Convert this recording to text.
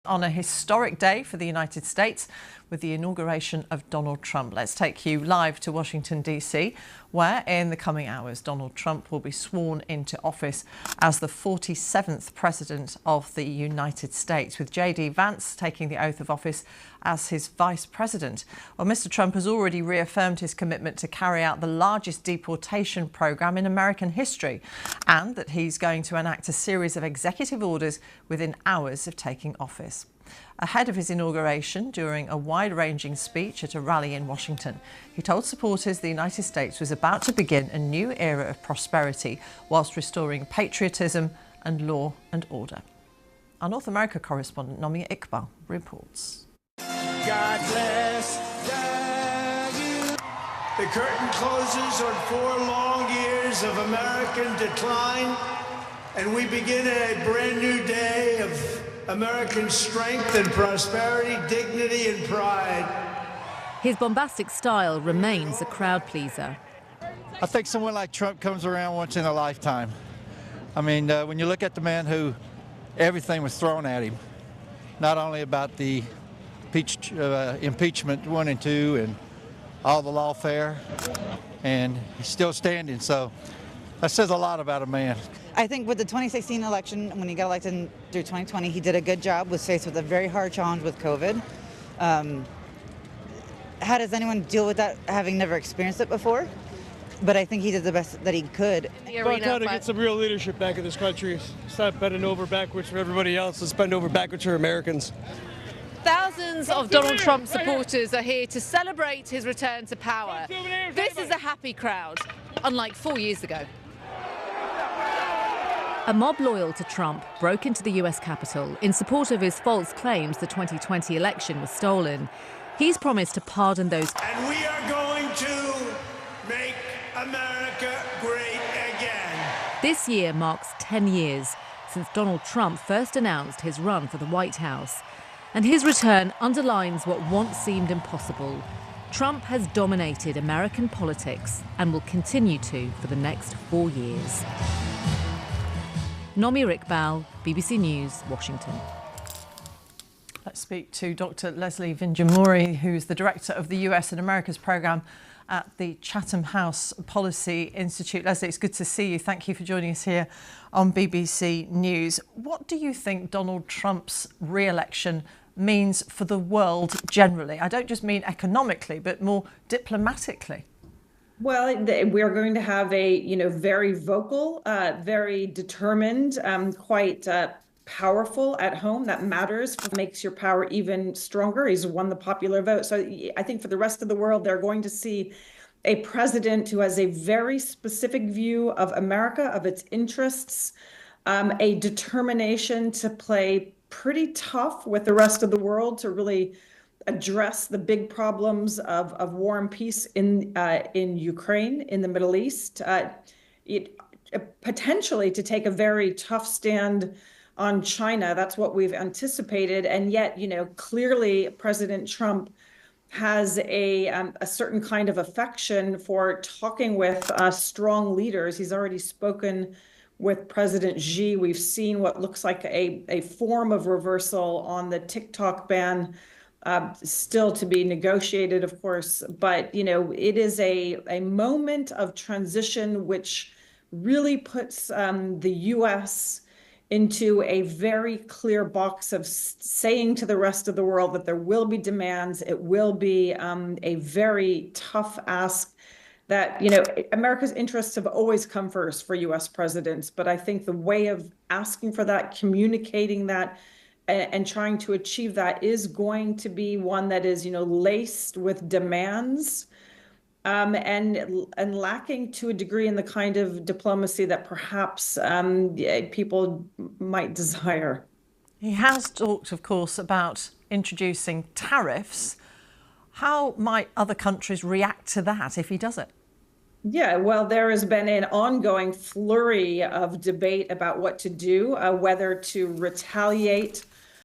On a historic day for the United States with the inauguration of Donald Trump. Let's take you live to Washington, D.C., where in the coming hours Donald Trump will be sworn into office as the 47th President of the United States, with J.D. Vance taking the oath of office as his Vice President. Well, Mr. Trump has already reaffirmed his commitment to carry out the largest deportation program in American history, and that he's going to enact a series of executive orders within hours of taking office. Ahead of his inauguration, during a wide-ranging speech at a rally in Washington, he told supporters the United States was about to begin a new era of prosperity whilst restoring patriotism and law and order. Our North America correspondent Nomi Iqbal reports. God bless you. The curtain closes on 4 long years of American decline, and we begin a brand new day of American strength and prosperity, dignity and pride. His bombastic style remains a crowd pleaser. I think someone like Trump comes around once in a lifetime. I mean, when you look at the man who everything was thrown at him, not only about the impeachment 1 and 2 and all the lawfare, and he's still standing, so that says a lot about a man. I think with the 2016 election, when he got elected through 2020, he did a good job, was faced with a very hard challenge with COVID. How does anyone deal with that, having never experienced it before? But I think he did the best that he could. It's about time to get some real leadership back in this country. Stop bending over backwards for everybody else. Let's bend over backwards for Americans. Thousands of Donald Trump supporters are here to celebrate his return to power. This is a happy crowd, unlike 4 years ago. A mob loyal to Trump broke into the US Capitol in support of his false claims the 2020 election was stolen. He's promised to pardon those. And we are going to make America great again. This year marks 10 years since Donald Trump first announced his run for the White House. And his return underlines what once seemed impossible. Trump has dominated American politics and will continue to for the next 4 years. Nomi Iqbal, BBC News, Washington. Let's speak to Dr. Leslie Vinjamuri, who's the director of the US and America's programme at the Chatham House Policy Institute. Leslie, it's good to see you. Thank you for joining us here on BBC News. What do you think Donald Trump's re-election means for the world generally? I don't just mean economically, but more diplomatically. Well, we're going to have a, very vocal, very determined, quite powerful at home. That matters, makes your power even stronger. He's won the popular vote. So I think for the rest of the world, they're going to see a president who has a very specific view of America, of its interests, a determination to play pretty tough with the rest of the world to really address the big problems of war and peace in Ukraine, in the Middle East, potentially to take a very tough stand on China. That's what we've anticipated. And yet, clearly President Trump has a certain kind of affection for talking with strong leaders. He's already spoken with President Xi. We've seen what looks like a form of reversal on the TikTok ban. Still to be negotiated, of course, but it is a moment of transition which really puts the U.S. into a very clear box of saying to the rest of the world that there will be demands. It will be a very tough ask. That America's interests have always come first for U.S. presidents, but I think the way of asking for that, communicating that, and trying to achieve that is going to be one that is, laced with demands and lacking to a degree in the kind of diplomacy that perhaps people might desire. He has talked, of course, about introducing tariffs. How might other countries react to that if he does it? Yeah, well, there has been an ongoing flurry of debate about what to do, whether to retaliate